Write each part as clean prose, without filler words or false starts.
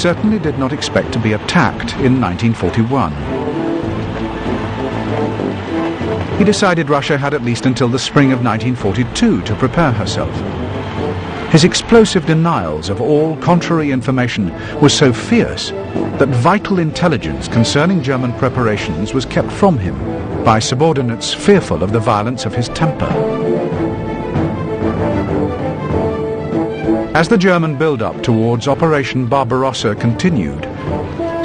certainly did not expect to be attacked in 1941. He decided Russia had at least until the spring of 1942 to prepare herself. His explosive denials of all contrary information was so fierce that vital intelligence concerning German preparations was kept from him by subordinates fearful of the violence of his temper. As the German build-up towards Operation Barbarossa continued,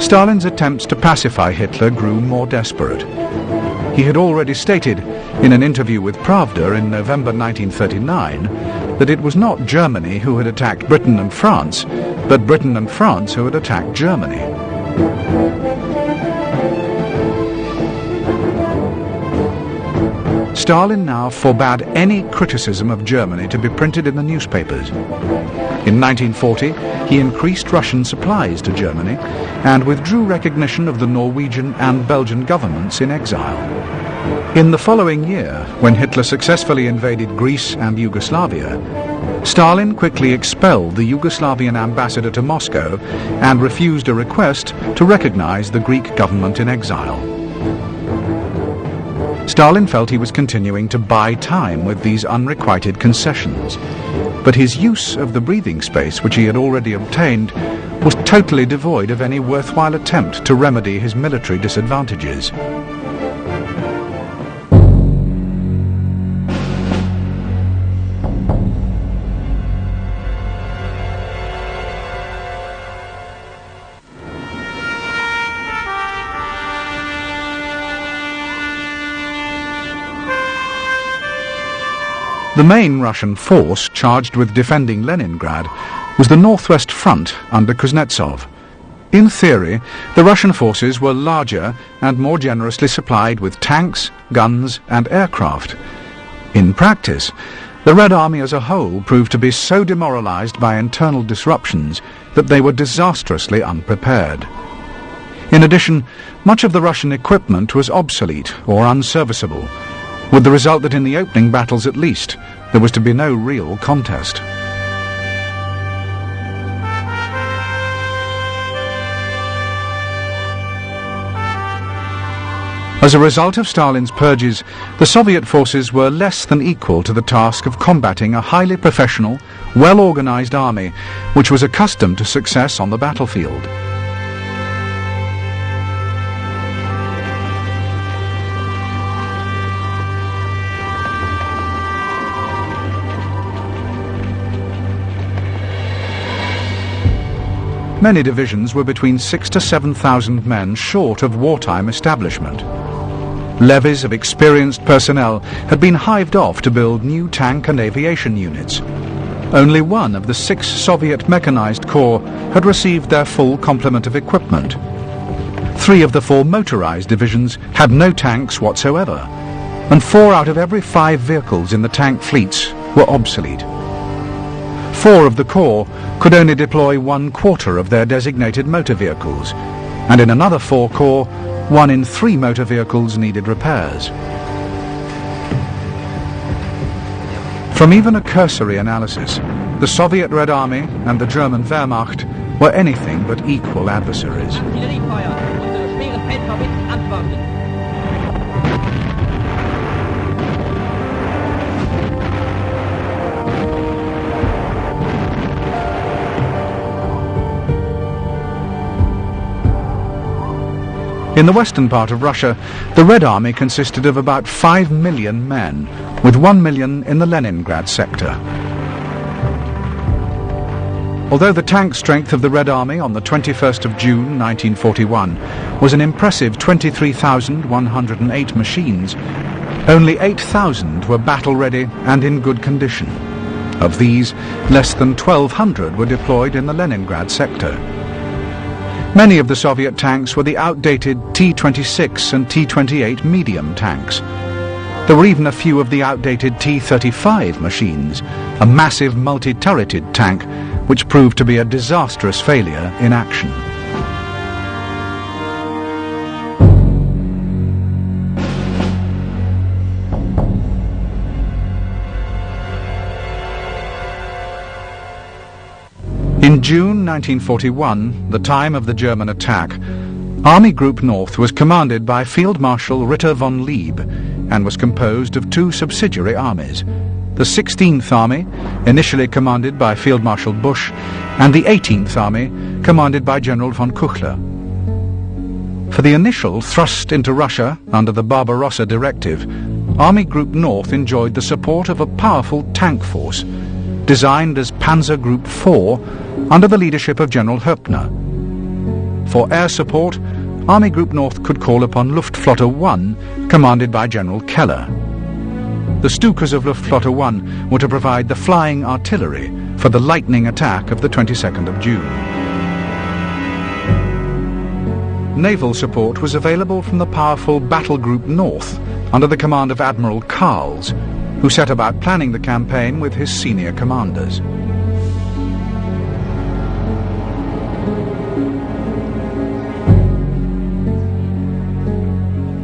Stalin's attempts to pacify Hitler grew more desperate. He had already stated in an interview with Pravda in November 1939 that it was not Germany who had attacked Britain and France, but Britain and France who had attacked Germany. Stalin now forbade any criticism of Germany to be printed in the newspapers. In 1940, he increased Russian supplies to Germany and withdrew recognition of the Norwegian and Belgian governments in exile. In the following year, when Hitler successfully invaded Greece and Yugoslavia, Stalin quickly expelled the Yugoslavian ambassador to Moscow and refused a request to recognize the Greek government in exile. Stalin felt he was continuing to buy time with these unrequited concessions, but his use of the breathing space which he had already obtained was totally devoid of any worthwhile attempt to remedy his military disadvantages. The main Russian force charged with defending Leningrad was the Northwest Front under Kuznetsov. In theory, the Russian forces were larger and more generously supplied with tanks, guns and aircraft. In practice, the Red Army as a whole proved to be so demoralized by internal disruptions that they were disastrously unprepared. In addition, much of the Russian equipment was obsolete or unserviceable, with the result that in the opening battles at least, there was to be no real contest. As a result of Stalin's purges, the Soviet forces were less than equal to the task of combating a highly professional, well-organized army which was accustomed to success on the battlefield. Many divisions were between 6,000 to 7,000 men short of wartime establishment. Levies of experienced personnel had been hived off to build new tank and aviation units. Only one of the 6 Soviet mechanized corps had received their full complement of equipment. 3 of the 4 motorized divisions had no tanks whatsoever, and 4 out of every 5 vehicles in the tank fleets were obsolete. 4 of the corps could only deploy 1/4 of their designated motor vehicles, and in another 4 corps, 1 in 3 motor vehicles needed repairs. From even a cursory analysis, the Soviet Red Army and the German Wehrmacht were anything but equal adversaries. In the western part of Russia, the Red Army consisted of about 5 million men, with 1 million in the Leningrad sector. Although the tank strength of the Red Army on the 21st of June 1941 was an impressive 23,108 machines, only 8,000 were battle-ready and in good condition. Of these, less than 1,200 were deployed in the Leningrad sector. Many of the Soviet tanks were the outdated T-26 and T-28 medium tanks. There were even a few of the outdated T-35 machines, a massive multi-turreted tank which proved to be a disastrous failure in action. In In June 1941, the time of the German attack, Army Group North was commanded by Field Marshal Ritter von Lieb and was composed of two subsidiary armies, the 16th Army, initially commanded by Field Marshal Busch, and the 18th Army, commanded by General von Kuchler. For the initial thrust into Russia under the Barbarossa Directive, Army Group North enjoyed the support of a powerful tank force, designed as Panzer Group 4 under the leadership of General Höppner. For air support, Army Group North could call upon Luftflotte 1, commanded by General Keller. The Stukas of Luftflotte 1 were to provide the flying artillery for the lightning attack of the 22nd of June. Naval support was available from the powerful Battle Group North under the command of Admiral Karls, who set about planning the campaign with his senior commanders.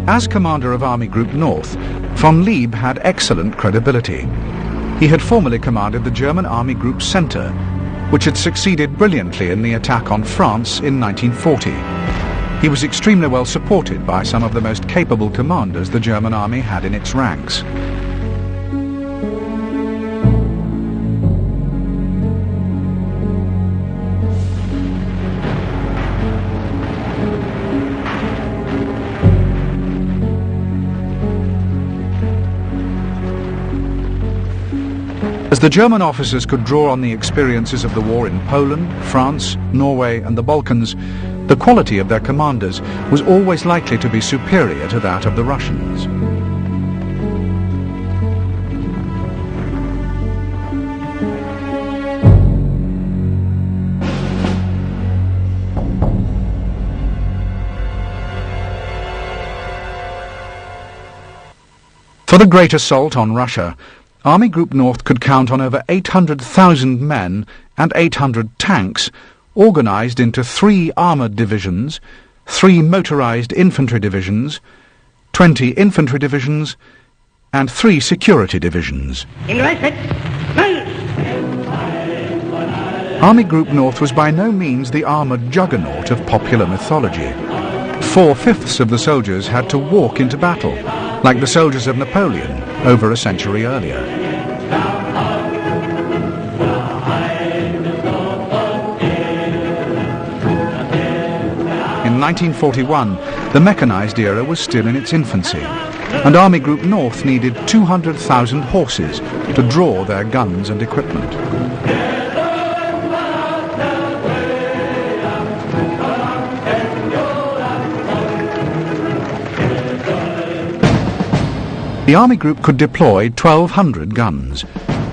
As commander of Army Group North, von Lieb had excellent credibility. He had formerly commanded the German Army Group Centre, which had succeeded brilliantly in the attack on France in 1940. He was extremely well supported by some of the most capable commanders the German army had in its ranks. As the German officers could draw on the experiences of the war in Poland, France, Norway and the Balkans, the quality of their commanders was always likely to be superior to that of the Russians. For the great assault on Russia, Army Group North could count on over 800,000 men and 800 tanks, organised into 3 armoured divisions, 3 motorised infantry divisions, 20 infantry divisions, and 3 security divisions. Army Group North was by no means the armoured juggernaut of popular mythology. 4/5 of the soldiers had to walk into battle, like the soldiers of Napoleon over a century earlier. In 1941, the mechanised era was still in its infancy, and Army Group North needed 200,000 horses to draw their guns and equipment. The Army Group could deploy 1,200 guns.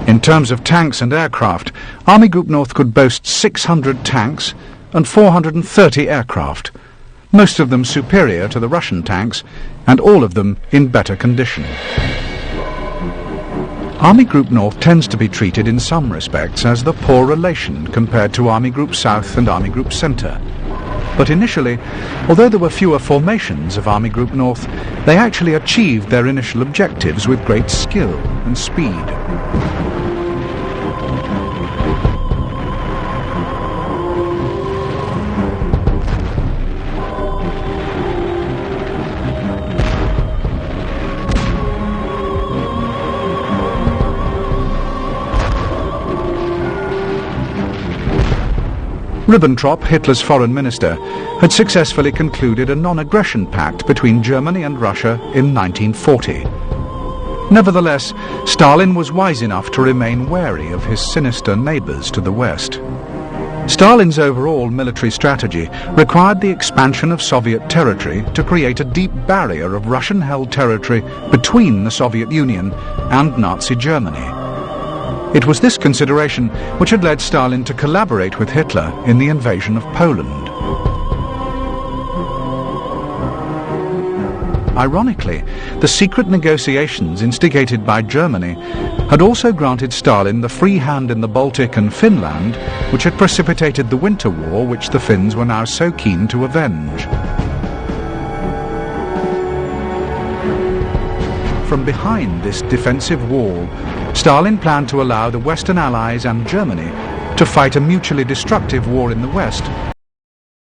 In terms of tanks and aircraft, Army Group North could boast 600 tanks and 430 aircraft, most of them superior to the Russian tanks, and all of them in better condition. Army Group North tends to be treated in some respects as the poor relation compared to Army Group South and Army Group Centre. But initially, although there were fewer formations of Army Group North, they actually achieved their initial objectives with great skill and speed. Ribbentrop, Hitler's foreign minister, had successfully concluded a non-aggression pact between Germany and Russia in 1940. Nevertheless, Stalin was wise enough to remain wary of his sinister neighbours to the west. Stalin's overall military strategy required the expansion of Soviet territory to create a deep barrier of Russian-held territory between the Soviet Union and Nazi Germany. It was this consideration which had led Stalin to collaborate with Hitler in the invasion of Poland. Ironically, the secret negotiations instigated by Germany had also granted Stalin the free hand in the Baltic and Finland, which had precipitated the Winter War which the Finns were now so keen to avenge. From behind this defensive wall, Stalin planned to allow the Western Allies and Germany to fight a mutually destructive war in the West